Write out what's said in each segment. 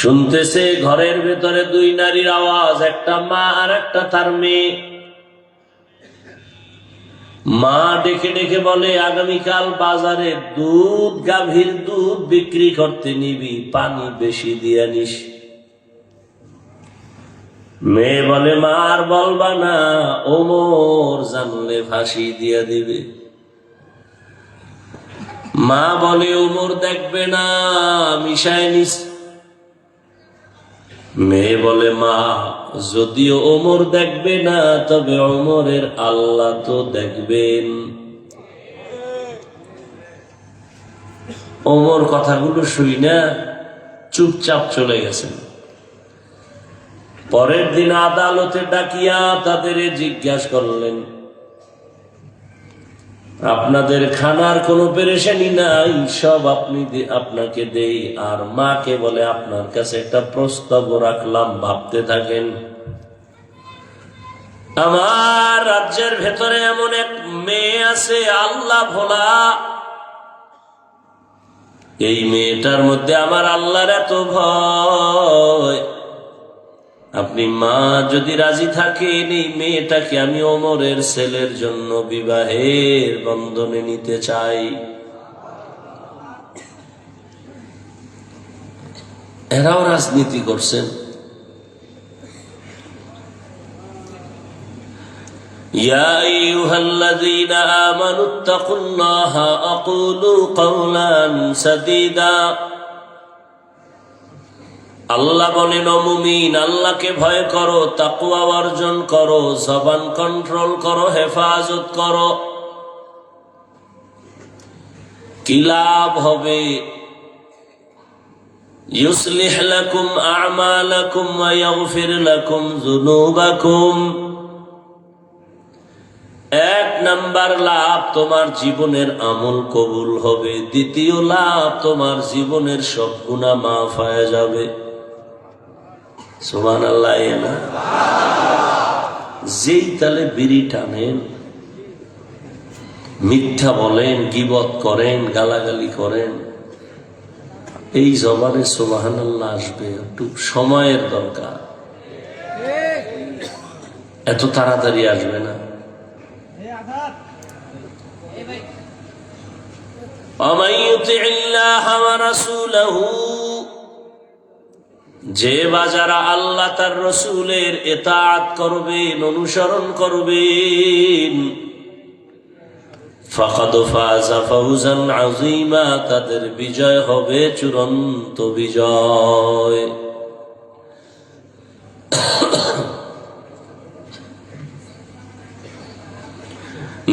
শুনতেছে ঘরের ভেতরে দুই নারীর আওয়াজ, একটা মা আর একটা তার মেয়ে। মা ডেকে ডেকে বলে, আগামীকাল বাজারে দুধ, গাভীর দুধ বিক্রি করতে নিবি, পানি বেশি দিয়ে নিস। মেয়ে বলে, মা আর বলবা না, ওমর জানলে ফাঁসি দিয়ে দিবে। মা বলে, ওমর দেখবে না, মিশায় নিস। মেয়ে বলে, মা যদিও ওমর দেখবে না, তবে ওমরের আল্লাহ তো দেখবেন। ওমর কথাগুলো শুই না চুপচাপ চলে গেছেন। পরের দিন আদালতে ডাকিয়া তাদের জিজ্ঞাসা করলেন, আপনাদের খানার কোনো পেরেশানি নাই, সব আপনাকে দেই। আর মাকে বলে, আপনার কাছে একটা প্রস্তাব রাখলাম, ভাবতে থাকেন। আমার রাজ্যের ভেতরে এমন এক মেয়ে আছে আল্লাহ ভোলা, এই মেয়েটার মধ্যে আমার আল্লাহর এত ভয়, আপনি মা যদি রাজি থাকেন, এই মেয়েটাকে আমি ওমরের ছেলের জন্য বিবাহের বন্ধনে নিতে চাই। এরাও রাজনীতি করছেন। ইয়া আইয়ুহাল্লাযীনা আমানুত্তাকুল্লাহা আকুলু কাওলান সাদীদা। আল্লাহ বলেন, ও মুমিন, আল্লাহকে ভয় করো, তাকওয়া অর্জন করো, জবান কন্ট্রোল করো, হেফাজত করো। কি লাভ হবে? ইউসলিহ লাকুম আ'মালাকুম ওয়া ইয়াগফির লাকুম যুনুবাকুম। এক নাম্বার লাভ, তোমার জীবনের আমল কবুল হবে। দ্বিতীয় লাভ, তোমার জীবনের সব গুনাহ মাফ হয়ে যাবে। সুবহানাল্লাহ। না যেই তালে বিড়ি টানেন, মিথ্যা বলেন, গীবত করেন, গালাগালি করেন, এই জবানে সুবহানাল্লাহ আসবে, একটু সময়ের দরকার, এত তাড়াতাড়ি আসবে না। ومن يطع الله ورسوله, যে বাজারা আল্লাহ তার রসুলের ইতাআত করবেন, অনুসরণ করবেন, ফাকাদ ফাযা ফাওজান আযীমা, তাদের বিজয় হবে চূড়ান্ত বিজয়।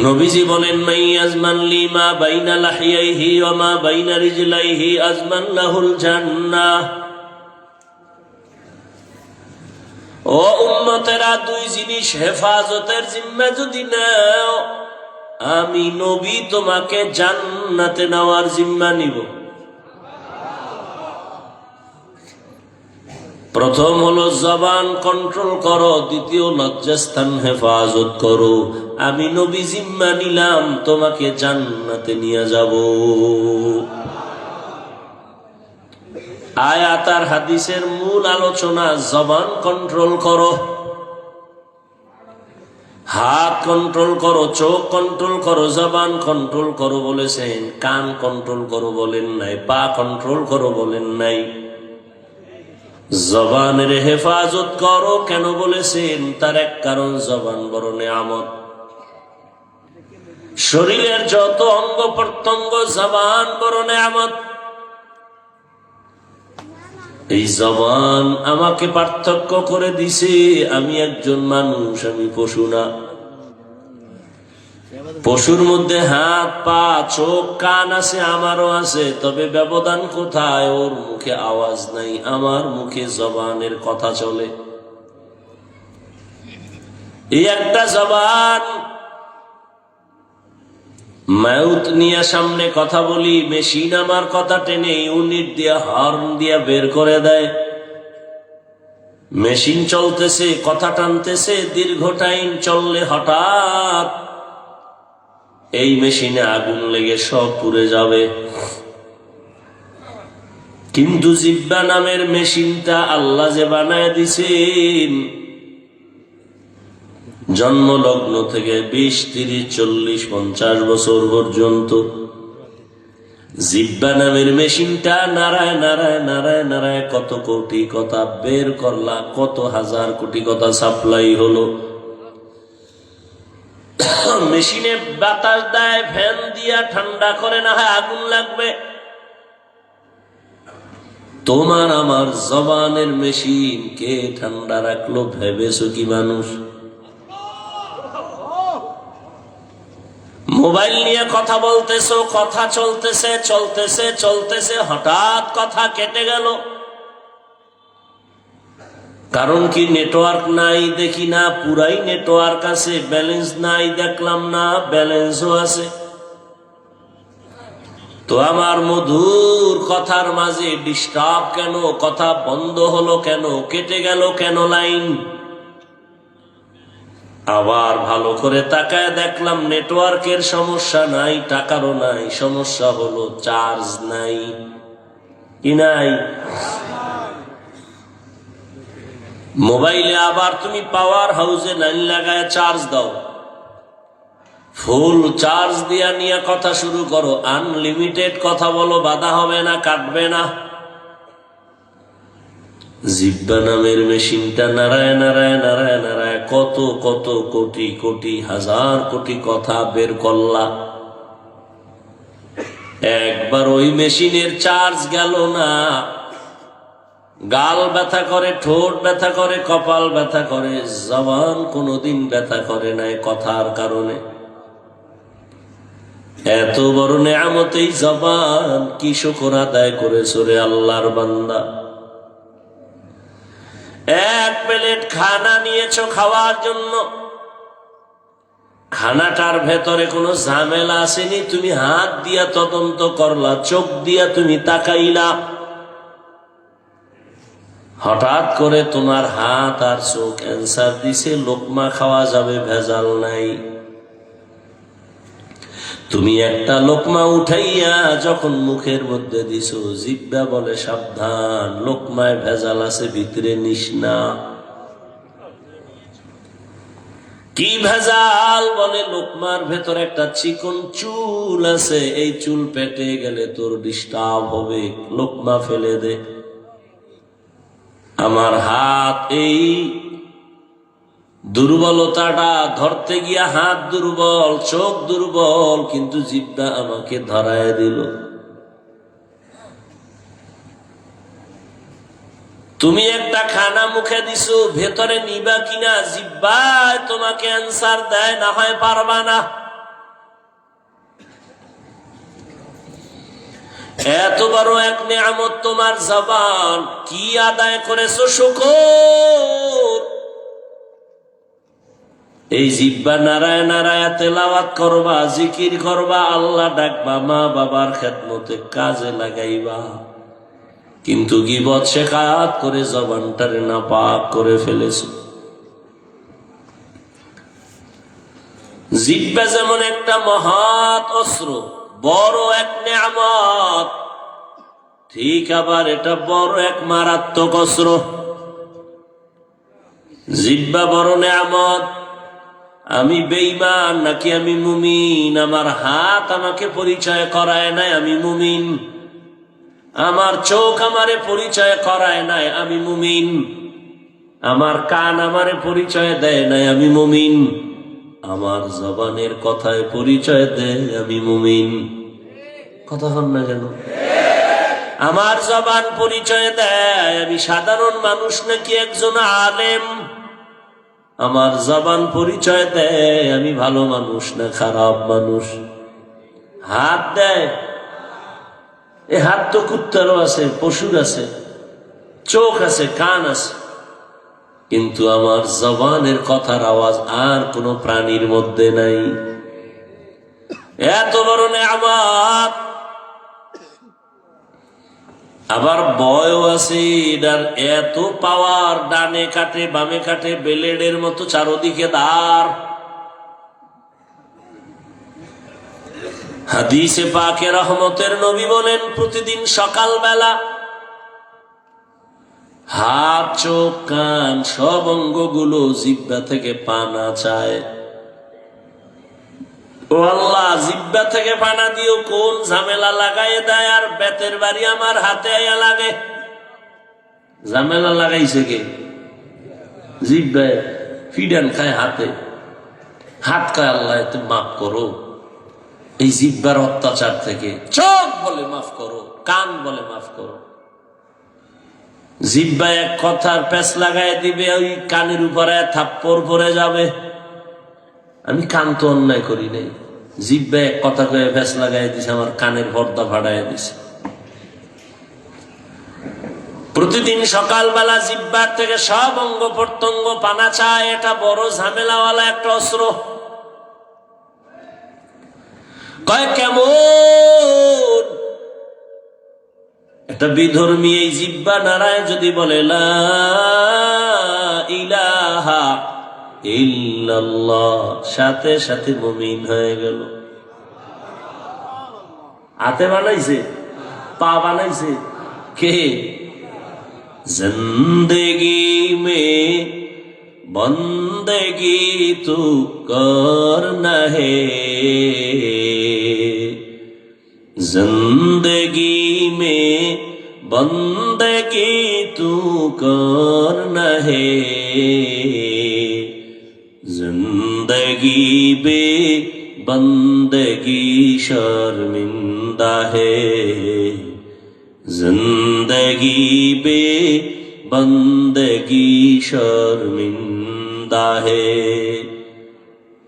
নবীজি বলেন, মাইয়াজমান লিমা বাইনা লাহিয়াইহি ওয়া মা বাইনা রিজলাইহি আজমান লাহুল জান্নাহ। ও উম্মতেরা, দুই জিনিস হেফাজতের জিম্মা যদি নাও, আমি নবী তোমাকে জান্নাতে নেওয়ার জিম্মা নিব। প্রথম হলো জবান কন্ট্রোল করো, দ্বিতীয় লজ্জাস্থান হেফাজত করো। আমি নবী জিম্মা নিলাম, তোমাকে জান্নাতে নিয়ে যাব। আয়াত আর হাদিসের মূল আলোচনা, জবান কন্ট্রোল করো, হাত কন্ট্রোল করো, চোখ কন্ট্রোল করো, জবান কন্ট্রোল করো বলেছেন, কান কন্ট্রোল করো বলেন নাই, পা কন্ট্রোল করো বলেন নাই। জবানের হেফাজত করো কেন বলেছেন? তার এক কারণ, জবান বড় নেয়ামত। শরীরের যত অঙ্গ প্রত্যঙ্গ, জবান বড় নেয়ামত। এই জবান আমাকে পার্থক্য করে দিছে, আমি একজন মানুষ, আমি পশু না। পশুর মধ্যে হাত, পা, চোখ, কান আছে, আমারও আছে, তবে ব্যবধান কোথায়? ওর মুখে আওয়াজ নাই, আমার মুখে জবানের কথা চলে। এই একটা জবান, মাউথ নিয়ে সামনে কথা বলি, মেশিন আমার কথা টেনে ইউনিট দিয়া, হর্ন দিয়া বের করে দেয়। মেশিন চলতেছে, কথা টানতেছে, দীর্ঘ টাইম চললে হঠাৎ এই মেশিনে আগুন লেগে সব পুড়ে যাবে। কিন্তু জিহ্বা নামের মেশিনটা আল্লাহ যে বানায় দিছেন, জন্মলগ্ন থেকে 20, 30, 40, 50 বছর পর্যন্ত জিহ্বা নামের মেশিনটা নাড়ায় নাড়ায় নাড়ায় নাড়ায় কত কোটি কথা বের করলা, কত হাজার কোটি কথা সাপ্লাই হলো। মেশিনে বাতাস দেয়, ফ্যান দিয়া ঠান্ডা করে, না হয় আগুন লাগবে। তোমার আমার জবানের মেশিন কে ঠান্ডা রাখলো ভেবেছো কি মানুষ? মোবাইল নিয়ে কথা বলতেছো, কথা চলতেছে চলতেছে চলতেছে, হঠাৎ কথা কেটে গেল। কারণ কি? নেটওয়ার্ক নাই, দেখি না। পুরাই নেটওয়ার্ক আছে, ব্যালেন্স নাই দেখলাম না, ব্যালেন্সও আছে। তো আমার মধুর কথার মাঝে ডিস্টার্ব কেন? কথা বন্ধ হলো কেন? কেটে গেল কেন লাইন? আবার ভালো করে তাকায় দেখলাম নেটওয়ার্কের সমস্যা নাই, টাকারও নাই, সমস্যা হলো চার্জ নাই। কি নাই? মোবাইলে আবার তুমি পাওয়ার হাউসে লাইন লাগায় চার্জ দাও, ফুল চার্জ দিয়া নিয়ে কথা শুরু করো, আনলিমিটেড কথা বলো, বাধা হবে না, কাটবে না। জিহ্বা নামের মেশিনটা নাড়ায় নাড়ায় নাড়ায় নাড়ায় কত কত কোটি কোটি হাজার কোটি কথা বের করলা। একবার ওই মেশিনের চার্জ গেল না, গাল ব্যথা করে, ঠোঁট ব্যথা করে, কপাল ব্যথা করে, জবান কোনোদিন ব্যথা করে নাই কথার কারণে। এত বড় নেয়ামতেই জবান, কি শুকর আদায় করেছো রে আল্লাহর বান্দা। এক প্লেট খানা নিয়েছো খাওয়ার জন্য, খানাটার ভেতরে কোনো ঝামেলা আসেনি, তুমি হাত দিয়া তদন্ত করলা, চোখ দিয়া তুমি তাকাইলা, হঠাৎ করে তোমার হাত আর চোখ অ্যান্সার দিছে লোকমা খাওয়া যাবে, ভেজাল নাই। তুমি একটা লোকমা উঠাইয়া যখন মুখের মধ্যে দিছো, জিহ্বা বলে সাবধান, লোকমায় ভেজাল আছে, ভিতরে নিস না। কি ভেজাল? বলে লোকমার ভেতর একটা চিকন চুল আছে, এই চুল পেটে গেলে তোর ডিস্টার্ব হবে, লোকমা ফেলে দে। আমার হাত এই দুর্বলতাটা ধরতে গিয়া হাত দুর্বল, চোখ দুর্বল, কিন্তু জিহ্বা আমাকে ধরায় দিল। তুমি একটা খানা মুখে দিছো, ভেতরে নিবা কিনা জিহ্বায় তোমাকে অ্যান্সার দেয়, না হয় পারবা না। এত বড় এক নেয়ামত তোমার জবান, কি আদায় করেছো শুকর? এই জিহ্বা নারায় নারায় তেলাওয়াত করবা, জিকির করবা, আল্লাহ ডাকবা, মা বাবার খেদমতে কাজে লাগাইবা, কিন্তু গীবত শেখাত করে জবানটারে নাপাক করে ফেলেছো। জিহ্বা যেমন একটা মহৎ অস্ত্র, বড় এক নেয়ামত, ঠিক আবার এটা বড় এক মারাত্মক অস্ত্র। জিহ্বা বড় নেয়ামত। আমি বেঈমান নাকি আমি মুমিন? আমার হাত আমাকে পরিচয় করায় নাই আমি মুমিন, আমার চোখ আমারে পরিচয় করায় নাই আমি মুমিন, আমার কান আমারে পরিচয় দেয় নাই আমি মুমিন, আমার জবানের কথায় পরিচয় দেয় আমি মুমিন। কথা হন না কেন? আমার জবান পরিচয় দেয় আমি সাধারণ মানুষ নাকি একজন আলেম, আমার জবান পরিচয় দেয় আমি ভালো মানুষ না খারাপ মানুষ। হাত দেয়, এ হাত তো কুত্তারও আছে, পশুর আছে, চোখ আছে, কান আছে, কিন্তু আমার জবানের কথার আওয়াজ আর কোন প্রাণীর মধ্যে নাই। এত বড় নেয়ামত। আবার বয়ও আছে, এটার এত পাওয়ার, ডানে কাটে বামে কাটে, ব্লেডের মতো চারদিকে ধার। হাদিসে পাকে রহমতের নবী বলেন, প্রতিদিন সকালবেলা হাত, চোখ, কান সব অঙ্গগুলো জিহ্বা থেকে পানা চায়। ও আল্লাহ, জিহ্বা থেকে পানা দিও কোন ঝামেলা লাগাই দেয়, আর বেতের বাড়ি আমার হাতে আয়া লাগে। ঝামেলা লাগাইছে কে? জিহ্বায় ফিডান খায় হাতে। হাত খায় আল্লাহ তুমি মাফ করো এই জিহ্বার অত্যাচার থেকে। চোখ বলে মাফ করো, কান বলে মাফ করো। জিহ্বা এক কথার প্যাঁচ লাগাই দিবে, ওই কানের উপরে থাপ্পড় পরে যাবে। আমি কান তো অন্যায় করি নাই, জিহ্বা এক কথা কয়ে প্যাঁচ লাগাই দিছে, আমার কানের পর্দা ফাটাই দিছে। প্রতিদিন সকালবেলা জিহ্বার থেকে সব অঙ্গ প্রত্যঙ্গ পানা চায়। এটা বড় ঝামেলাওয়ালা একটা অস্ত্র। কয় কেমন? একটা বিধর্মী এই জিহ্বা নারায় যদি বলে লা ইলাহা ইল্লাল্লাহ, সাথে সাথে মুমিন হয়ে গেল। হাতে বানাইছে, পা বানাইছে কে? जिंदगी में बंदगी तू करना है, जिंदगी में बंदगी तू करना है, जिंदगी बे बंदगी शर्मिंदा है, जिंदगी बे बंदगी शर्मिंदा है।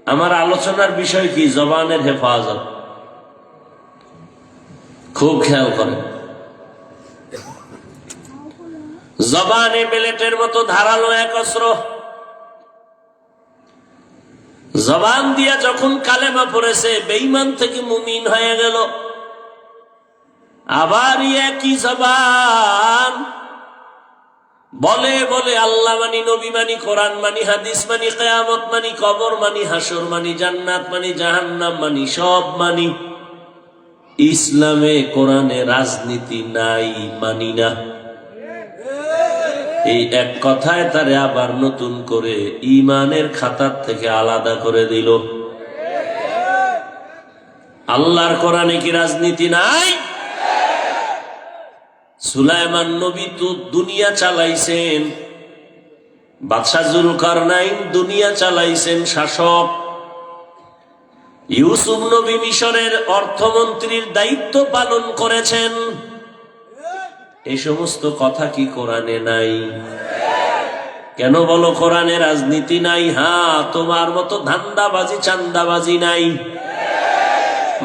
আমার আলোচনার বিষয় কি? জবানের হেফাজত। খুব খেয়াল করেন, জবানে বেলেটের মতো ধারালো এক অস্ত্র। জবান দিয়া যখন কালেমা পড়েছে, বেঈমান থেকে মুমিন হয়ে গেল। আবার একই জবান বলে বলে আল্লাহ মানি, নবী মানি, কোরআন মানি, হাদিস মানি, কিয়ামত মানি, কবর মানি, হাসর মানি, জান্নাত মানি, জাহান্নাম মানি, সব মানি। ইসলামে কোরআনে রাজনীতি নাই, মানি না। এই এক কথায় তারে আবার নতুন করে ইমানের খাতার থেকে আলাদা করে দিল। আল্লাহর কোরআনে কি রাজনীতি নাই? সুলাইমান নবী তো দুনিয়া চালাইছেন, বাদশাহ জুলকারনাইন দুনিয়া চালাইছেন শাসক, ইউসুফ নবী মিশরের অর্থমন্ত্রীর দায়িত্ব পালন করেছেন। এই সমস্ত কথা কি কোরআনে নাই? কেন বলো কোরআনে রাজনীতি নাই? হ্যাঁ, তোমার মতো ধান্দাবাজি চান্দাবাজি নাই।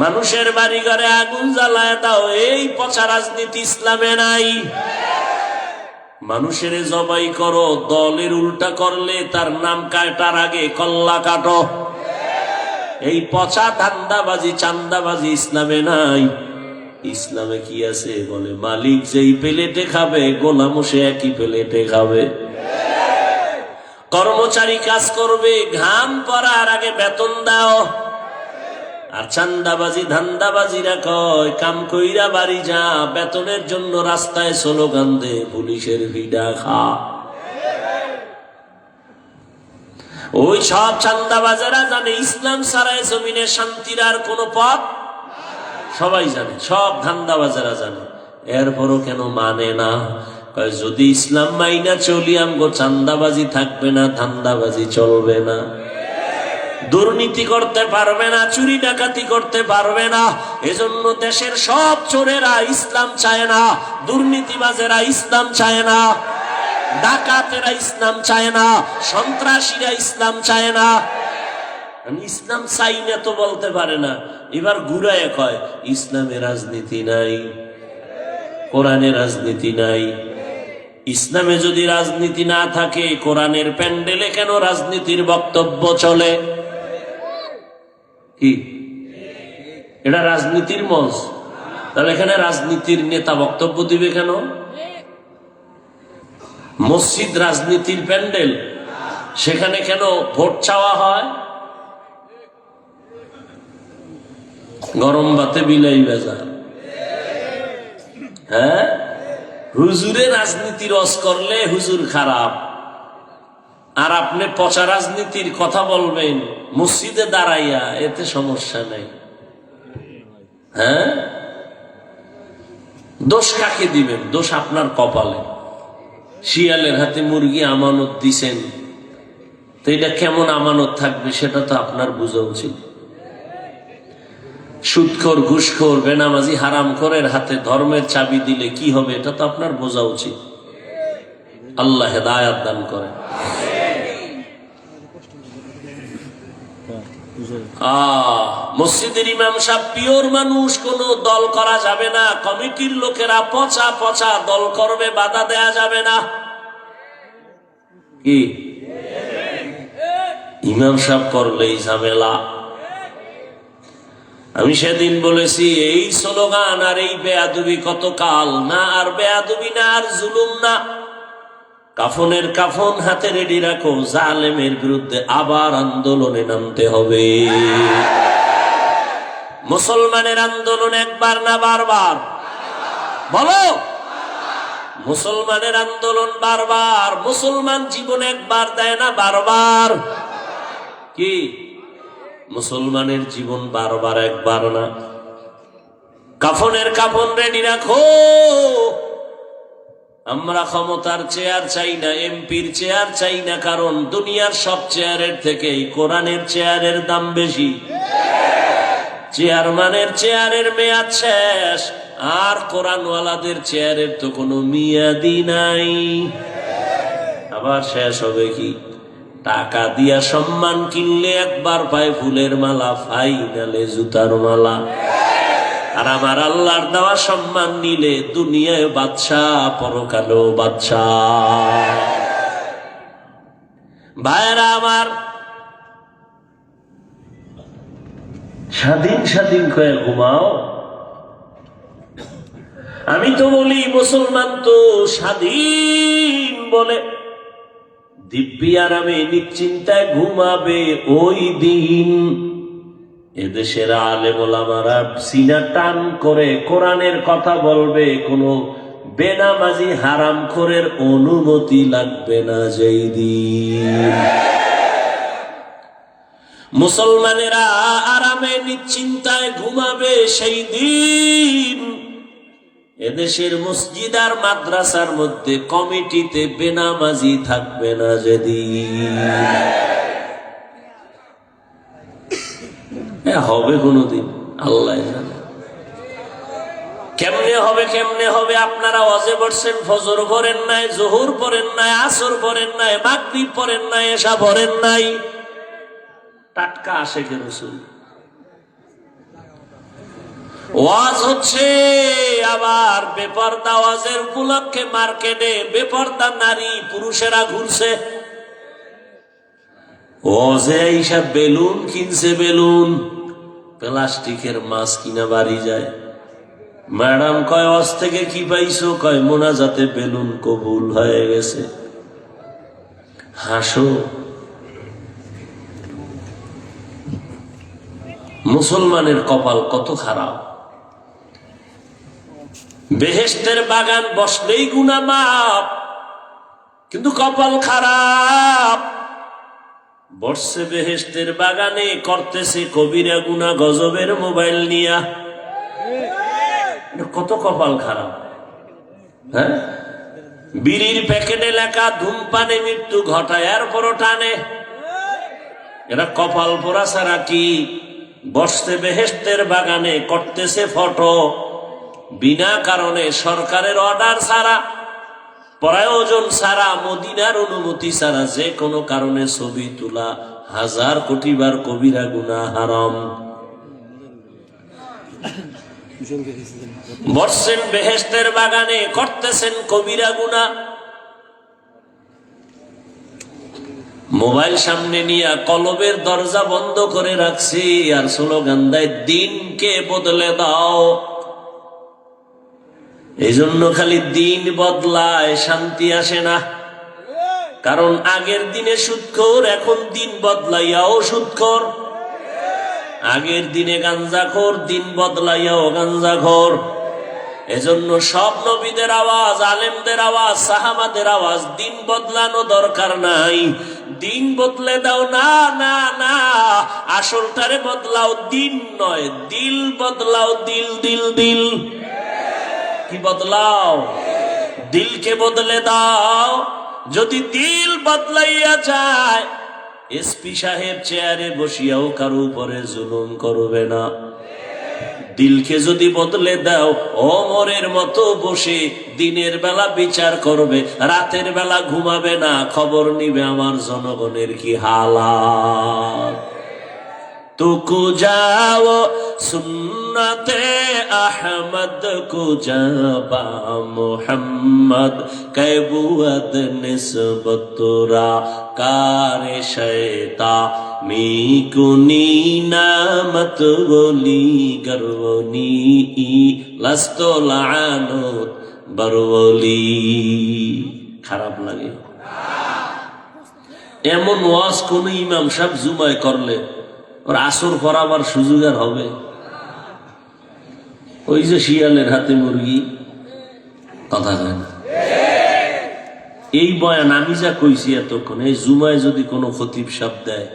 মানুষের বাড়ি ঘরে আগুন জ্বালায় দাও, এই পচা রাজনীতি ইসলামে নাই। মানুষের জবাই করো, দলের উল্টা করলে তার নাম কাটার আগে কল্লা কাটো। এই পচা ধান্দাবাজি চান্দাবাজি ইসলামে নাই। ইসলামে কি আছে? বলে মালিক যেই প্লেটে খাবে, গোলামও সে একই প্লেটে খাবে। কর্মচারী কাজ করবে, ঘাম পড়ার আগে বেতন দাও। আর চান্দাবাজি ধান্দাবাজিরা কয় কাম কইরা বাড়ি যা, বেতনের জন্য রাস্তায় স্লোগান দে, পুলিশের ভিড়া খা। ওই সব চান্দাবাজেরা জানে ইসলাম ছাড়াই জমিনে শান্তির আর কোন পথ। সবাই জানে, সব ধান্দাবাজেরা জানে, এরপরও কেন মানে না? কয় যদি ইসলাম মাইনা চলি, আমগো চান্দাবাজি থাকবে না, ধান্দাবাজি চলবে না, দুর্নীতি করতে পারবে না, চুরি ডাকাতি করতে পারবে না। এজন্য দেশের সব চোরেরা ইসলাম চায় না, দুর্নীতিবাজেরা ইসলাম চায় না, ডাকাতেরা ইসলাম চায় না, সন্ত্রাসীরা ইসলাম চায় না। আমি ইসলাম চাই না তো বলতে পারে না, এবার ঘুরায় কয় ইসলামে রাজনীতি নাই, কোরআনে রাজনীতি নাই। ইসলামে যদি রাজনীতি না থাকে, কোরআনের প্যান্ডেলে কেন রাজনীতির বক্তব্য চলে? কি এটা রাজনীতির মঞ্চ? তাহলে এখানে রাজনীতির নেতা বক্তব্য দিবে কেন? মসজিদ রাজনীতির প্যান্ডেল, সেখানে কেন ভোট চাওয়া হয়? গরম ভাতে বিলাই ভেজা। হ্যাঁ, হুজুরে রাজনীতি রস করলে হুজুর খারাপ, আর আপনি পচা রাজনীতির কথা বলবেন মসজিদে দাঁড়াইয়া, এতে সমস্যা নেই। হ্যাঁ, দোষ কাকে দিবেন? দোষ আপনার কপালে। শিয়ালের হাতে মুরগি আমানত দিছেন, তো এটা কেমন আমানত থাকবে সেটা তো আপনার বোঝা উচিত। সুদখোর, ঘুষখোর, বেনামাজি, হারামখোরের হাতে ধর্মের চাবি দিলে কি হবে এটা তো আপনার বোঝা উচিত। আল্লাহ হেদায়াত দান করেন। মসজিদের ইমাম সাহেব পিওর মানুষ, কোন দল করা যাবে না। কমিটির লোকেরা পচা পচা দল করবে, বাধা দেয়া যাবে না। কি ইমাম সাহেব করলেই ঝামেলা। আমি সেদিন বলেছি, এই স্লোগান আর এই বেয়াদবি কত কাল না, আর বেয়াদবি না, আর জুলুম না। কাফনের কাফন হাতে রেডি রাখো, জালেমের বিরুদ্ধে আবার আন্দোলনে নামতে হবে। মুসলমানের আন্দোলন একবার না বারবার? বলো, মুসলমানের আন্দোলন বারবার। মুসলমান জীবন একবার দেয় না, বারবার। কি মুসলমানের জীবন বারবার, একবার না। কাফনের কাফন রেডি রাখো। আমরা ক্ষমতার চেয়ার চাই না, এমপির চেয়ার চাই না, কারণ দুনিয়ার সব চেয়ারের থেকে কোরআনের চেয়ারের দাম বেশি। চেয়ারম্যানের চেয়ারের মেয়াদ শেষ, আর কোরআনওয়ালাদের চেয়ারের তো কোনো মেয়াদই নাই। আবার শেষ হবে কি? টাকা দিয়া সম্মান কিনলে একবার পায় ফুলের মালা, ফাইনালে জুতার মালা। আর আমার আল্লাহর দেওয়া সম্মান নিলে দুনিয়ায় বাদশাহ, পরকালেও বাদশাহ। ভাইরা আমার, স্বাধীন স্বাধীন করে ঘুমাও। আমি তো বলি মুসলমান তো স্বাধীন বলে দিব্যি আরামে নিশ্চিন্তায় ঘুমাবে ওই দিন এদেশের আলেম ওলামারা সিনা টান করে কোরআনের কথা বলবে, কোনো বেনামাজি হারামখোরের অনুমতি লাগবে না যেই দিন। মুসলমানেরা আরামে নিশ্চিন্তায় ঘুমাবে সেই দিন এদেশের মসজিদ আর মাদ্রাসার মধ্যে কমিটিতে বেনামাজি থাকবে না যেদিন। হবে কোনদিন আল্লাহ জানে। কেমনে হবে, কেমনে হবে? আপনারা ওয়াজে বসছেন, ফজর পড়েন নাই, জোহর পড়েন নাই, আসর পড়েন নাই, মাগরিব পড়েন নাই, এশা পড়েন নাই। টাটকা আশেকে রাসূল ওয়াজ হচ্ছে, আবার বেপরদা ওয়াজের উপলক্ষে মার্কেটে বেপরদা নারী পুরুষেরা ঘুরছে। ওয়াজে এইসব বেলুন কিনছে, বেলুন, প্লাস্টিকের মাছ কিনা বাড়ি যায়। ম্যাডাম কয় ওয়াজ থেকে কি পাইছো? কয় মোনাজাতে বেলুন কবুল হয়ে গেছে। হাসো। মুসলমানের কপাল কত খারাপ। বেহেশতের বাগান বসলেই গুনাহ মাপ, কিন্তু কপাল খারাপ। বসছে বেহেশতের বাগানে, করতেছে কবিরা গুনাহ গজবের মোবাইল নিয়া। কত কপাল খারাপ। হ্যাঁ, বিড়ির প্যাকেটে লেখা ধূমপানে মৃত্যু ঘটায়, এরপরও টানে। এরা কপাল পোড়া ছাড়া কি? বসতে বেহেশতের বাগানে, করতেছে ফটো বিনা কারণে, সরকারের অর্ডার ছাড়া, প্রয়োজন ছাড়া, মদিনার অনুমতি ছাড়া যে কোনো কারণে ছবি তোলা 1000 কোটি বার কবিরা গুনাহ, হারাম। বসছেন বেহেশতের বাগানে, করতেছেন কবিরা গুনাহ। মোবাইল সামনে নিয়ে কলবের দরজা বন্ধ করে রাখছি, আর স্লোগান দেয় দিনকে বদলে দাও। এই জন্য খালি দিন বদলায়, শান্তি আসে না। কারণ আগের দিনে সুদখোর, এখন দিন বদলাইয়াও সুদখোর। আগের দিনে গাঞ্জাখোর, দিন বদলাইয়াও গাঞ্জাখোর। এজন্য সব নবীদের আওয়াজ, আলেমদের আওয়াজ, সাহাবাদের আওয়াজ, দিন বদলানো দরকার নাই। দিন বদলে দাও না, না না, আসলটারে বদলাও, দিন নয়, দিল বদলাও, দিল দিল দিল। কি বদলাও? দিলকে বদলে দাও। যদি দিল বদলাইয়া যায়, এসপি সাহেব চেয়ারে বসিয়াও কারো উপরে জুলুম করবে না। দিলকে যদি বদলে দাও, ওমরের মতো বসে দিনের বেলা বিচার করবে, রাতের বেলা ঘুমাবে না, খবর নিবে আমার জনগণের কি হালাত। তুকু যাও সুন্নতে আহমদ কুজাবা মোহাম্মদ কবুয়ত নিসবতুরা কারে শয়তা মিকুনি নামত বলি গর্বনি লাস্ত লানত বরবলি। খারাপ লাগে এমন ওয়াজ কোন ইমাম সাহেব জুমায় করলে ওর আসর পড়াবার সুযোগ আর হবে? ওই যে শিয়ালের হাতে মুরগি, কথা কয় না। এই বয়ান আমি যা কইছি এতক্ষণ, এই জুমায় যদি কোনো খতিব সাহেব দেয়,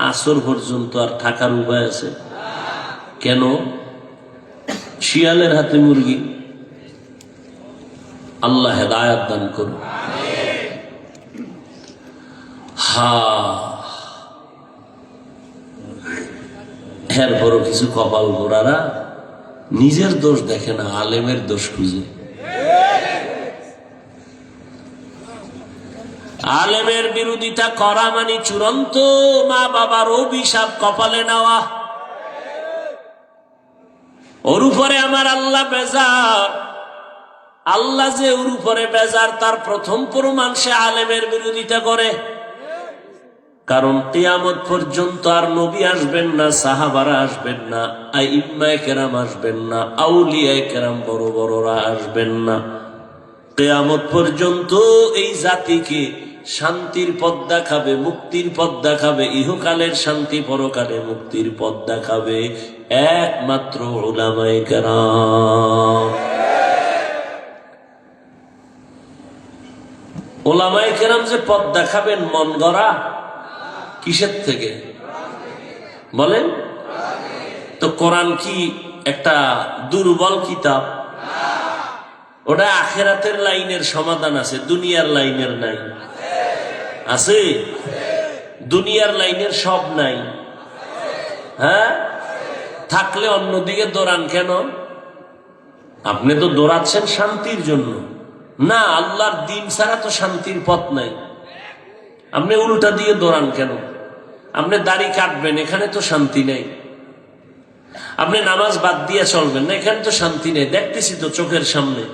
আসর পর্যন্ত আর থাকার উপায় আছে? কেন? শিয়ালের হাতে মুরগি। আল্লাহ হেদায়েত দান করুন। এরপরও কিছু কপাল গোড়ারা নিজের দোষ দেখে না, আলেমের দোষ খুঁজে। আলেমের বিরোধিতা করা মানে চূড়ান্ত মা বাবার অভিশাপ কপালে নেওয়া। ওর উপরে আমার আল্লাহ বেজার। আল্লাহ যে ওর উপরে বেজার তার প্রথম প্রমাণ সে আলেমের বিরোধিতা করে। কারণ কিয়ামত পর্যন্ত আর নবী আসবেন না, সাহাবারা আসবেন না, আইম্মায়ে কেরাম আসবেন না, আউলিয়ায়ে কেরাম বড় বড়রা আসবেন না। কিয়ামত পর্যন্ত এই জাতিকে শান্তির পথ দেখাবে, মুক্তির পথ দেখাবে, ইহকালের শান্তি পরকালে মুক্তির পথ দেখাবে একমাত্র উলামায়ে কেরাম। উলামায়ে কেরাম যে পথ দেখাবেন মন গড়া, কিসের থেকে বলেন তো? কোরআন কি একটা দুর্বল কিতাব? ওটা আখিরাতের লাইনের সমাধান আছে, দুনিয়ার লাইনের নাই। আছে? দুনিয়ার লাইনের সব নাই। হ্যাঁ, থাকলে অন্যদিকে দৌড়ান কেন? আপনি তো দৌড়াচ্ছেন শান্তির জন্য না, আল্লাহর দিন ছাড়া তো শান্তির পথ নাই। আপনি উল্টা দিয়ে দৌড়ান কেন? আপনি দাড়ি কাটবেন, এখানে তো শান্তি নেই। আপনি নামাজ বাদ দিয়ে চলবেন না, এখানে তো শান্তি নেই। দেখতেছি তো চোখের সামনে,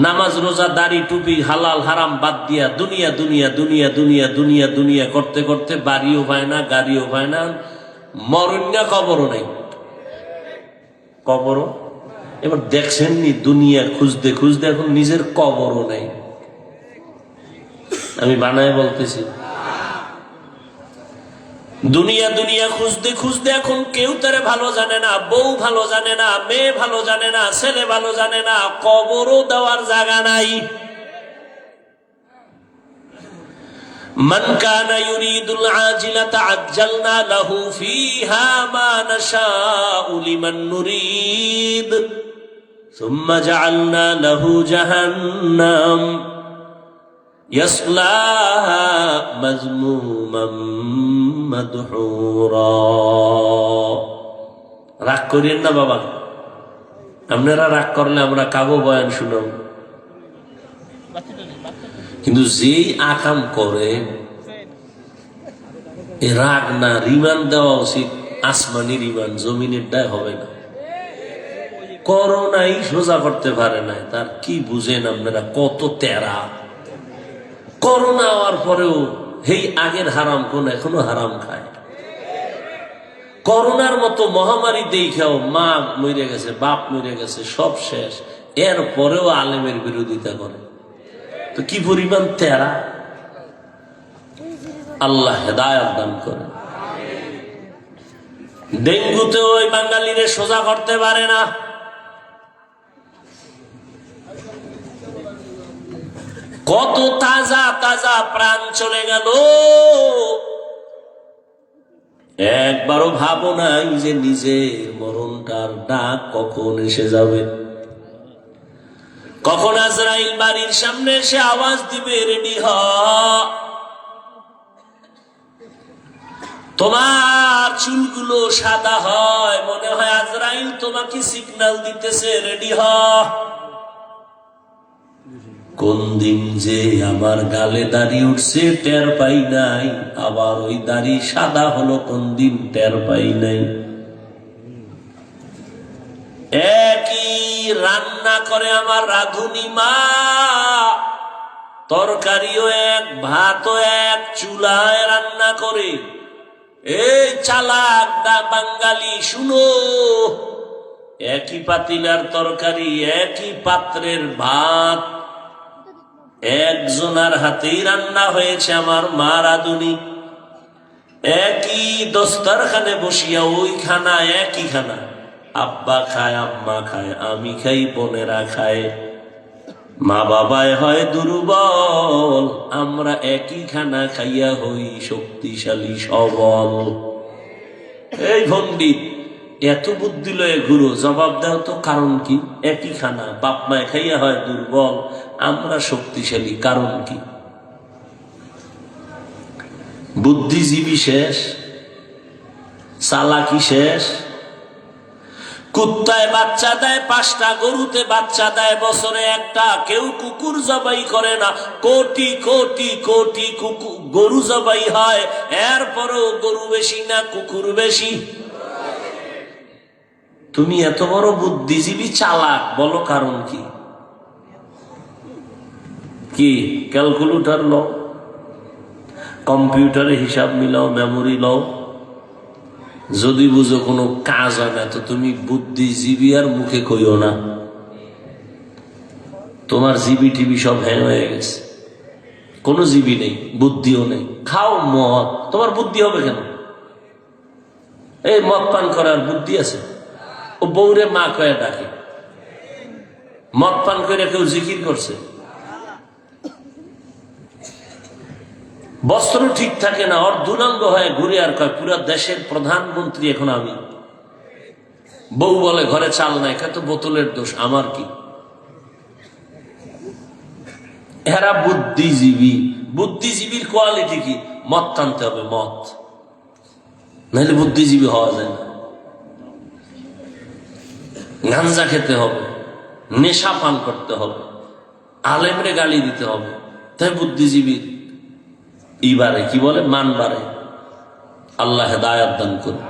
নামাজ রোজা দাড়ি টুপি হালাল হারাম বাদ দিয়া দুনিয়া দুনিয়া দুনিয়া দুনিয়া দুনিয়া দুনিয়া করতে করতে বাড়িও পায় না, গাড়িও পায় না, মরণা কবরও নেই। কবরও এবার দেখছেননি, দুনিয়া খুঁজতে খুঁজতে এখন নিজের কবরও নেই। আমি বানায় বলতেছি, দুনিয়া দুনিয়া খুঁজতে খুঁজতে এখন কেউ তারে ভালো জানে না, বউ ভালো জানে না, মেয়ে ভালো জানে না, ছেলে ভালো জানে না, কবরও দেওয়ার জায়গা নাই। মান কানা ইউরিদুল আজিলাতা আজ্জালনা লাহু ফিহা মা নাশাউ লিমান নুরিদ সুম্মা জাআলনা লাহু জাহান্নাম ইয়াসলাহা মাযমুমান মাদহুরা। রাগ করেন না বাবা, আপনারা রাগ করলে আমরা কাগো বয়ান শুনাব। কিন্তু যেই আকাম করে এ রাগ না, রিমান্ড দেওয়া উচিত, আসমানি রিমান্ড, জমিনের দায় হবে না। করোনাই সোজা করতে পারে না, তার কি বুঝেন আপনারা? কত তেরা। করোনা হওয়ার পরেও হেই আগের হারাম কোন এখনো হারাম খায়। করোনার মতো মহামারী দেখাও মা মরে গেছে, বাপ মরে গেছে, সব শেষ, এর পরেও আলেমের বিরোধিতা করে। তো কি পরিমাণ তেরা! আল্লাহ হেদায়েত দান করে। ডেঙ্গুতে ওই বাঙালিরে সোজা করতে পারে না, কত তাজা তাজা প্রাণ চলে গেল। একবারও ভাবো নাই যে নিজের মরণটার ডাক কখন এসে যাবে, কখন আজরাইল বাড়ির সামনে এসে আওয়াজ দিবে, রেডি হ। তোমার চুলগুলো সাদা হয়, মনে হয় আজরাইল তোমাকে সিগন্যাল দিতেছে, রেডি হ। কোন দিন যে আমার গালে দাড়ি উঠছে টের পাই নাই, আবার ওই দাড়ি সাদা হলো কোন দিন টের পাই নাই। একই রান্না করে আমার রাঁধুনি মা, তরকারিও এক, ভাতও এক, চুলায় রান্না করে। এই চালাক বাঙালি শুনো, একই পাতিলার তরকারি, একই পাত্রের ভাত, একজনার হাতেই রান্না হয়েছে আমার মা রাঁধুনি। একই দস্তারখানে বসিয়া ওই খানা, একই খানা, আব্বা খায়, আম্মা খায়, আমি খাই, বোনেরা খায়। মা বাবায় হয় দুর্বল, আমরা একই খানা খাইয়া হই শক্তিশালী সবল। এই পণ্ডিত, এত বুদ্ধি লয়ে ঘুরো, জবাব দাও তো কারণ কি? একই খানা, বাপ মায় খাইয়া হয় দুর্বল, আমরা শক্তিশালী, কারণ কি? বুদ্ধিজীবী শেষ, চালাকি শেষ। কুত্তায় বাচ্চা দেয় 5টা, গরুতে বাচ্চা দেয় বছরে 1টা। কেউ কুকুর জবাই করে না, কোটি কোটি কোটি গরু জবাই হয়, এরপরও গরু বেশি না কুকুর বেশি? তুমি এত বড় বুদ্ধিজীবী চালাক, বলো কারণ কি? কি ক্যালকুলেটর লও, কম্পিউটারে হিসাব মিলাও, মেমোরি লও। যদি বুঝো কোনো কাজ হয় না, তো তুমি বুদ্ধিজীবী আর মুখে কইও না। তোমার জিবি টিভি সব হ্যাং হয়ে গেছে, কোনো জিবি নেই, বুদ্ধিও নেই। খাও মদ, তোমার বুদ্ধি হবে কেন? এই মদ পান করার বুদ্ধি আছে? ও বউরে মা কয়ে ডাকে, মদ পান করে কেউ জিকির করছে? বস্ত্র ঠিক থাকে না, অর্ধুনাঙ্গ হয়ে ঘুরে আর কয় পুরা দেশের প্রধানমন্ত্রী এখন আমি। বউ বলে ঘরে চাল নাই, কত বোতলের দোষ, আমার কি? এরা বুদ্ধিজীবী। বুদ্ধিজীবীর কোয়ালিটি কি? মদ টানতে হবে, মদ, নাহলে বুদ্ধিজীবী হওয়া যায় না। গাঞ্জা খেতে হবে, নেশা পান করতে হবে, আলেমরে গালি দিতে হবে, তাই বুদ্ধিজীবীর ইবারে কি বলে, মান বাড়ে। আল্লাহ হেদায়াত দান করুন।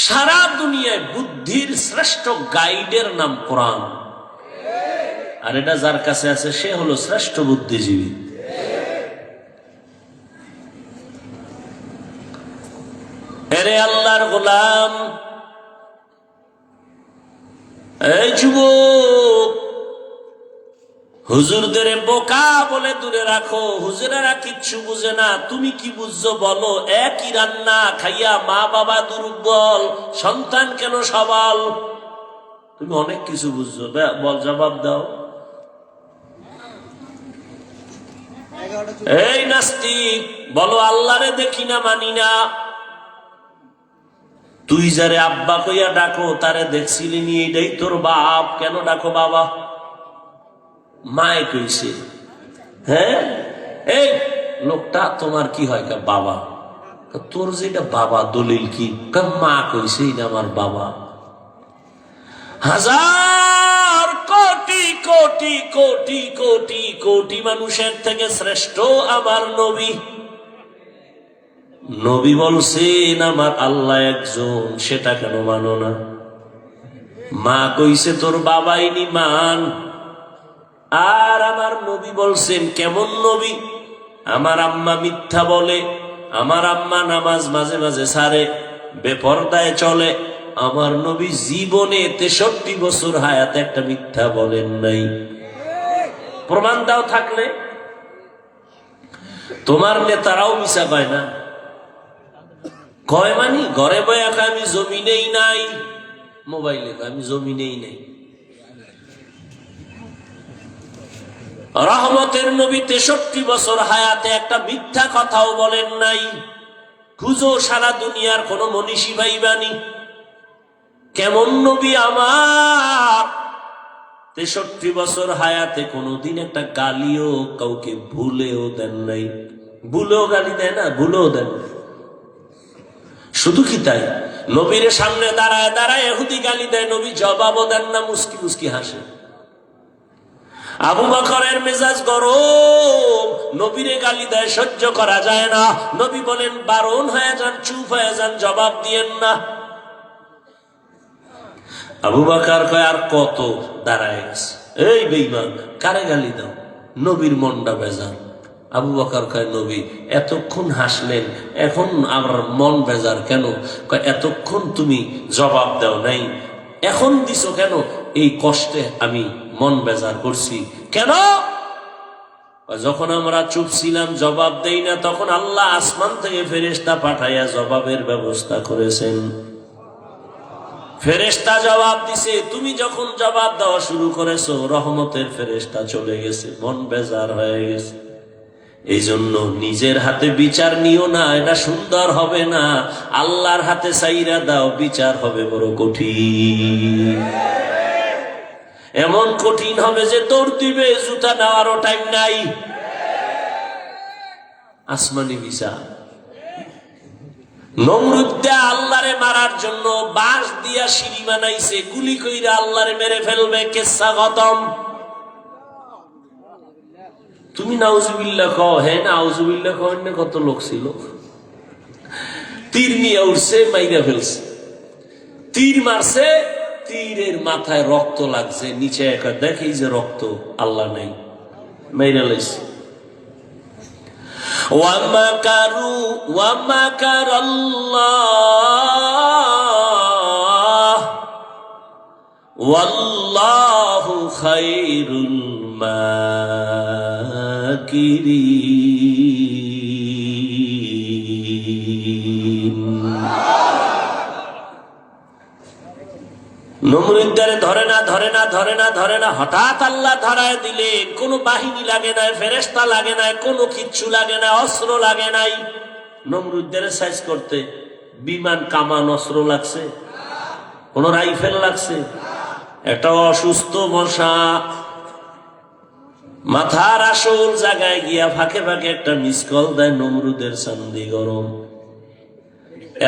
সারা দুনিয়ায় বুদ্ধির শ্রেষ্ঠ গাইডের নাম কোরআন, আর এটা যার কাছে আছে সে হলো শ্রেষ্ঠ বুদ্ধিজীবী। এরে আল্লাহর গোলাম, এই যুবক, হুজুরদের বোকা বলে দূরে রাখো। হুজুরেরা কিচ্ছু বুঝে না, তুমি কি বুঝছো বলো? একই রান্না খাইয়া মা বাবা দুর্বল, সন্তান কেন সবল? তুমি অনেক কিছু বুঝছো, বল, জবাব দাও। এই নাস্তিক, বলো আল্লাহরে দেখি না, মানি না। তুই যারে আব্বা কইয়া ডাকো, তারে দেখছিলি নি? এটাই তোর বাপ, কেন ডাকো বাবা? মায়ে কইছে। হ্যাঁ, এই লোকটা তোমার কি হয়? বাবা। তোর যেটা বাবা, দলিল কি? মা কইছে এটা আমার বাবা। হাজার কোটি কোটি কোটি কোটি কোটি মানুষের থেকে শ্রেষ্ঠ আমার নবী। নবী বলছেন আমার আল্লাহ একজন, সেটা কেন মানো না? মা কইছে তোর বাবাই নি, মান। আর আমার নবী বলছেন, কেমন নবী? আমার আম্মা মিথ্যা বলে, আমার আম্মা নামাজ মাঝে মাঝে ছাড়ে, বেপরদায় চলে। আমার নবী জীবনে 63 বছর হায়াতে একটা মিথ্যা বলেন নাই। প্রমাণ দাও থাকলে। তোমার নেতারাও মিশা পায় না, কয় মানি ঘরে বয়ে আমি জমিনেই নাই, মোবাইলে আমি জমিনেই নাই। রহমতের নবী 63 বছর হায়াতে একটা মিথ্যা কথাও বলেন নাই। খুঁজো সারা দুনিয়ার কোন মনীষী ভাইবানি, কেমন নবী আমার 63 বছর হায়াতে কোনদিন একটা গালিও কাউকে ভুলেও দেন নাই। ভুলেও গালি দেয় না, ভুলেও দেন। শুধু কি তাই, নবীর সামনে দাঁড়ায় দাঁড়ায় ইহুদি গালি দেয়, নবী জবাবও দেন না, মুস্কি মুস্কি হাসে। আবু বকরের মেজাজ গরম, নবীরে গালি দেয়, সহ্য করা যায় না। নবী বলেন বারণ হয়ে যান, চুপ হয়ে যান, জবাব দিয়েন না। আবু বকর কয় আর কত, দাঁড়ায় গেছে। এই বেঈমান, কারে গালি দাও? নবীর মনটা বেজার। আবু বকর কয় নবী এতক্ষণ হাসলেন, এখন আমার মন বেজার কেন? কয় এতক্ষণ তুমি জবাব দাও নাই, এখন দিছো কেন? এই কষ্টে আমি মন বেজার করছি। কেন? যখন আমরা চুপ ছিলাম, জবাব দেই না, তখন আল্লাহ আসমান থেকে ফেরেশতা পাঠাইয়া জবাবের ব্যবস্থা করেছেন। ফেরেশতা জবাব দিছে, তুমি যখন জবাব দেওয়া শুরু করেছো, রহমতের ফেরেশতা চলে গেছে, মন বেজার হয়ে গেছে। এই জন্য নিজের হাতে বিচার নিও না, এটা সুন্দর হবে না। আল্লাহর হাতে চাইরা দাও, বিচার হবে বড় কঠিন। এমন কঠিন হবে যে দৌড় দিবে, জুতা নেওয়ারও টাইম নাই। আসমানি বিচার। নমরুদ আল্লাহরে মারার জন্য বাঁশ দিয়া সিঁড়ি বানাইছে, গুলি কইরা আল্লাহরে মেরে ফেলবে, কেসা খতম। তুমি নাউজুবিল্লাহ কও, হ্যাঁ নাউজুবিল্লাহ কও, কত লোক ছিল তীর নিয়ে উঠছে, মাইরা ফেলছে। তীর মারছে, তীরের মাথায় রক্ত লাগছে, নিচে একা দেখে যে রক্ত, আল্লাহ নাই, মাইরা লাইছে। ওয়ামাকারু ওয়ামাকারাল্লাহ ওয়াল্লাহু খায়রুল মাকিরিন। নমরুদ্দারে ধরে না ধরে না ধরে না ধরে না, হঠাৎ আল্লাহ ধরায় দিলেন। কোনো বাহিনী লাগে নাই, ফেরেশতা লাগে নাই, কোনো কিচ্ছু লাগে না, অস্ত্র লাগে নাই। নমরুদ্দারে সাইজ করতে বিমান, কামান, অস্ত্র লাগছে? কোন রাইফেল লাগছে? একটা অসুস্থ মশা মাথার আসল জায়গায় গিয়া ফাঁকে ফাঁকে একটা মিসকল দেয়, নমরুদের চান্দি গরম।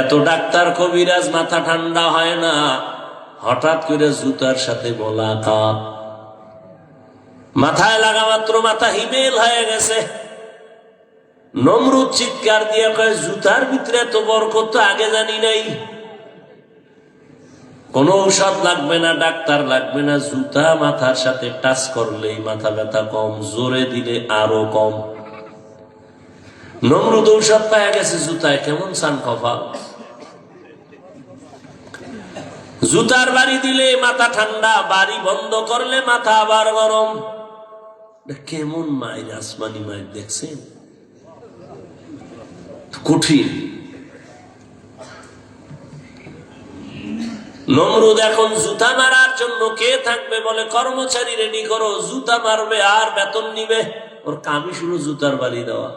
এত ডাক্তার কবিরাজ, মাথা ঠান্ডা হয় না। হঠাৎ করে জুতার সাথে মোলাকাত, মাথায় লাগা মাত্র মাথা হিমেল হয়ে গেছে। নমরুদ চিৎকার দিয়ে কয়, জুতার ভিতরে এত বরকত তো আগে জানি নাই। কোন ঔষধ লাগবে না, ডাক্তার লাগবে না, জুতা মাথার সাথে টাচ করলেই মাথা ব্যথা কম, জোরে দিলে আরো কম। নমরুদ ঔষধ পাওয়া গেছে জুতায়, কেমন সান কপাল। জুতার বাড়ি দিলে মাথা ঠান্ডা, বাড়ি বন্ধ করলে মাথা আবার গরম। কেমন মায়ের, আসমানি মায়ের দেখছেন, কঠিন। নমরুদ এখন জুতা মারার জন্য কে থাকবে বলে, কর্মচারী রেডি করো, জুতা মারবে আর বেতন নিবে। ওর কামই শুরু জুতার বাড়ি দেওয়া।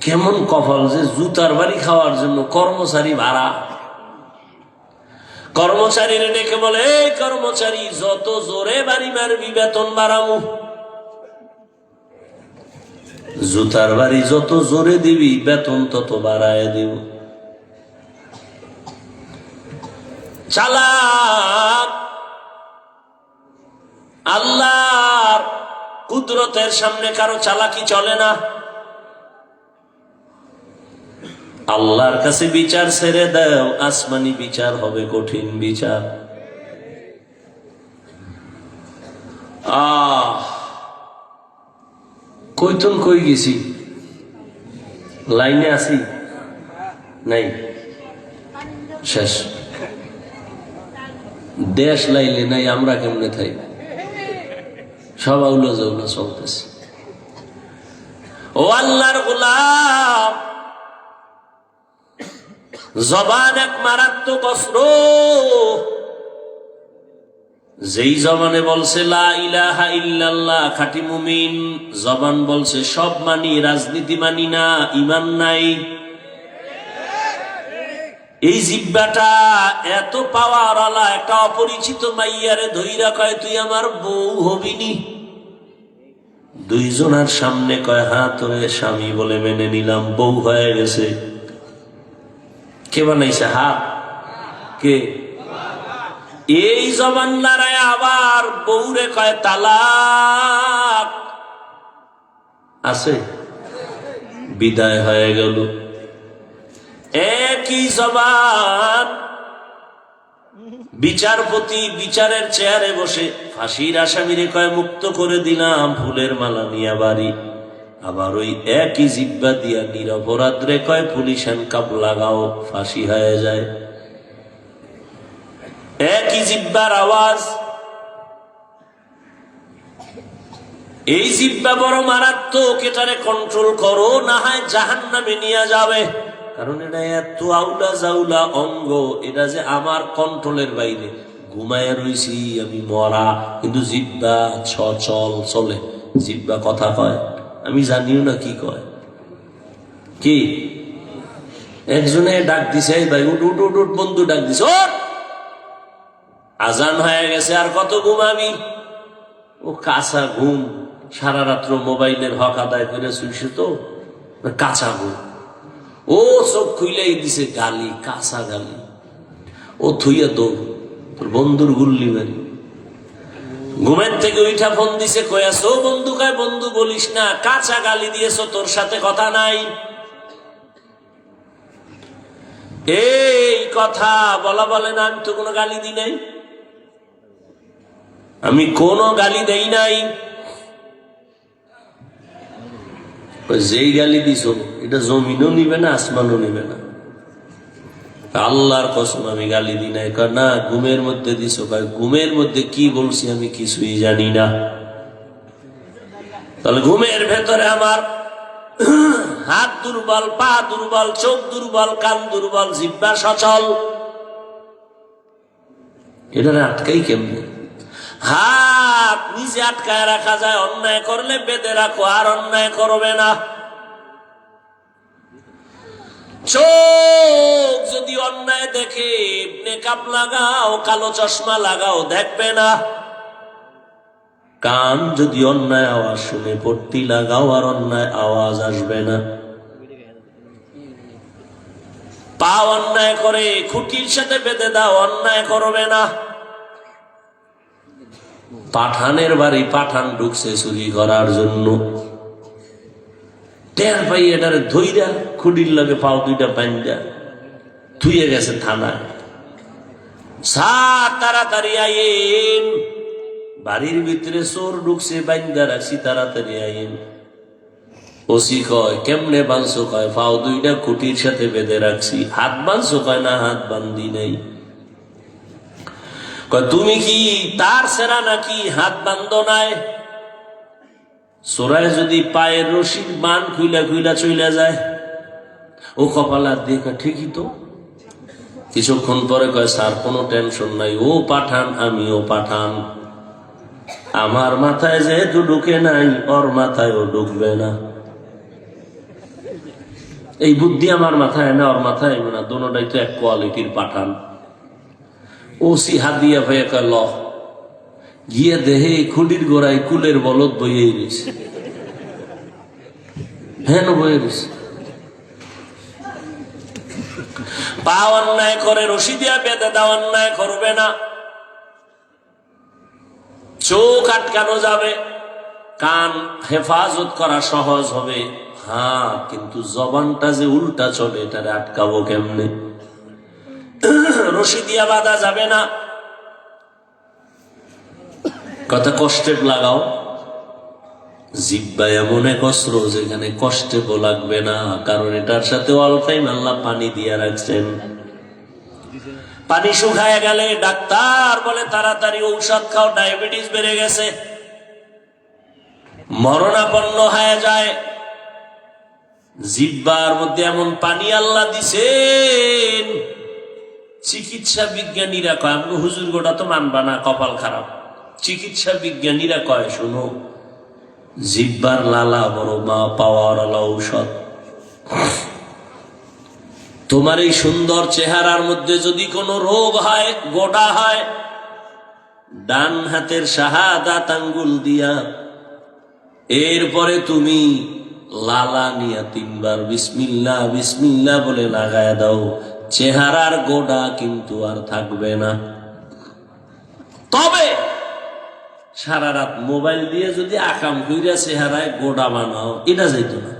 কেমন কপাল যে জুতার বাড়ি খাওয়ার জন্য কর্মচারী ভাড়া। কর্মচারী ডেকে বলে, এই কর্মচারী, যত জোরে বাড়ি মারবি বেতন বাড়ামু। জুতার বাড়ি যত জোরে দিবি বেতন তত বাড়ায় দিব। চালাক। আল্লাহর কুদরতের সামনে কারো চালাকি চলে না। আল্লাহর কাছে বিচার ছেড়ে দাও, আসমানি বিচার হবে কঠিন বিচার। কইতুন কই গেছি, লাইনে আছি নাই, শেষ। দেশ লাইলে নাই, আমরা কেমনে থাই, সব আউলা জাউলা চলতেছে। ও আল্লাহর গোলাম, জবান এক মারাত্মক অস্ত্র। যেই জবানে বলছে লা ইলাহা ইল্লাল্লাহ খাঁটি মুমিন, জবান বলছে সব মানি, রাজনীতি মানি না, ঈমান নাই। এই জিহ্বাটা এত পাওয়ার আলা, একটা অপরিচিত মাইয়ারে ধইরা কয় তুই আমার বউ হবিনি। দুইজনের সামনে কয় হ্যাঁ তোরে স্বামী বলে মেনে নিলাম, বউ হয়ে গেছে। কে বানাইছে হাত? কে? এই জবান লড়ায় আবার বউরে কয় তালাক। আছে? বিদায় হয়ে গেল। একই জবান বিচারপতি বিচারের চেয়ারে বসে ফাঁসির আসামিরে কয় মুক্ত করে দিলাম, ফুলের মালা নিয়ে বাড়ি। আবার ওই একই জিহ্বা দিয়া নিরপরাধরে কয় পুলিশ হ্যান্ডকাপ লাগাও, ফাঁসি হয়ে যায়। একই জিহ্বার আওয়াজ। এই জিহ্বা বড় মারাত্মক, এটারে কন্ট্রোল করো, না হয় জাহান্নামে নিয়ে যাবে। কারণ এটা এত আউলা জাউলা অঙ্গ, এটা যে আমার কন্ট্রোলের বাইরে। ঘুমায় রইছি আমি মরা, কিন্তু জিহ্বা চল চলে, জিহ্বা কথা কয়, আমি জানিও না কি কয়। কি একজনে ডাক দিছে, ভাই উঠ উঠ উঠ উঠ, বন্ধু ডাক দিছে, ওঠ আজান হয়ে গেছে, আর কত ঘুমাবি? ও কাঁচা ঘুম, সারা রাত্র মোবাইলের হক আদায় করে শুইছে তো, কাঁচা ঘুম। ও চোখ খুইলাই দিছে গালি, কাঁচা গালি। ও থুইয়া তো তোর বন্ধুর গুল্লি মারি। ঘুমের থেকে উঠা ফোন দিছে, কয়াস ও বন্ধু, কয় বন্ধু বলিস না, কাঁচা গালি দিয়েছ, তোর সাথে কথা নাই। এই কথা বলা বলে না, আমি তো কোনো গালি দিই নাই, আমি কোনো গালি দেই নাই। যেই গালি দিছ এটা জমিনও নিবে না, আসমানও নিবে না। আল্লাহর কসম আমি গালি দিই নাই। না ঘুমের মধ্যে দিছ, ঘুমের মধ্যে কি বলছি আমি কিছুই জানি না। তাহলে ঘুমের ভেতরে আমার হাত দুর্বল, পা দুর্বল, চোখ দুর্বল, কান দুর্বল, জিহ্বা সচল, এটা আটকাই কেমনে? হাত নিজে আটকায় রাখা যায়, অন্যায় করলে বেঁধে রাখো, আর অন্যায় করবে না। চোখ যদি অন্যায় দেখে মেকআপ লাগাও, কালো চশমা লাগাও, দেখবে না। কান যদি অন্যায় আওয়াজ শুনে পট্টি লাগাও, আর অন্যায় আওয়াজ আসবে না। পা অন্যায় করে খুঁটির সাথে বেঁধে দাও, অন্যায় করবে না। পাঠানের বাড়ি পাঠান ঢুকছে চুরি করার জন্য, টের পাই এটারে ধইরা খুঁটির লাগে পাও দুইটা পাইন্দা ধুয়ে গেছে থানায়। স্যার তাড়াতাড়ি আইন, বাড়ির ভিতরে চোর ঢুকছে, বাইন্দা রাখছি, তাড়াতাড়ি আইন। ওসি কয় কেমনে বাঁধছো? কয় পাও দুইটা খুঁটির সাথে বেঁধে রাখছি। হাত বাঁধছো? কয় না, হাত বান্ধি নাই। কয় তুমি কি তার সেরা নাকি হাত বান্ধ নাই? চোরায় যদি পায়ের রশির বান খুইলা খুইলা চইলা যায়, ও কপাল হাত দিয়ে কয় ঠিকই তো। কিছুক্ষণ পরে কয় স্যার কোনো টেনশন নাই, ও পাঠান আমিও পাঠান, আমার মাথায় যেহেতু ঢুকে নাই ওর মাথায়ও ঢুকবে না। এই বুদ্ধি আমার মাথায় না, ওর মাথায় না, দোনোটাই তো এক কোয়ালিটির পাঠান। ওসি হাত দিয়ে ভয়ে কয় ল, গিয়ে দেহে খুলির গোড়ায় কুলের বলদ বইয়ে রয়েছে। হ্যাঁ বয়ে রয়েছে। পা অন্যায় করে রশি দিয়া বেঁধে দাও, অন্যায় করবে না। চোখ আটকানো যাবে, কান হেফাজত করা সহজ হবে, হ্যাঁ, কিন্তু জবানটা যে উল্টা চলে এটারে আটকাবো কেমনে? রশি দিয়া বাঁধা যাবে না। কথা কষ্টে লাগাও, জিহ্বা এমন এক অস্ত্র যেখানে কষ্টে লাগবে না, কারণ এটার সাথে অল টাইম আল্লাহ পানি দিয়া রাখছেন। পানি শুকায় গেলে ডাক্তার বলে তাড়াতাড়ি ঔষধ খাও, ডায়াবেটিস বেড়ে গেছে, মরণাপন্ন হয়ে যায়। জিহ্বার মধ্যে এমন পানি আল্লাহ দিছেন, চিকিৎসা বিজ্ঞানীরা কয়, আমি হুজুর গোটা তো মানবা না, কপাল খারাপ। চিকিৎসা বিজ্ঞানীরা কয়, শুনো, জিব্বার লালা বড় মা পাওয়ার ঔষধ। তোমার এই সুন্দর চেহারার মধ্যে যদি কোনো রোগ হয়, গোটা হয়, ডান হাতের শাহাদাত আঙ্গুল দিয়া এরপরে তুমি লালা নিয়া 3 বার বিসমিল্লাহ বিসমিল্লাহ বলে লাগায় দাও, চেহারার গোড়া কিন্তু আর থাকবে না। তবে সারা রাত মোবাইল দিয়ে যদি আকাম কইরা চেহারায় গোড়া বানাও, এটা যাইতো না।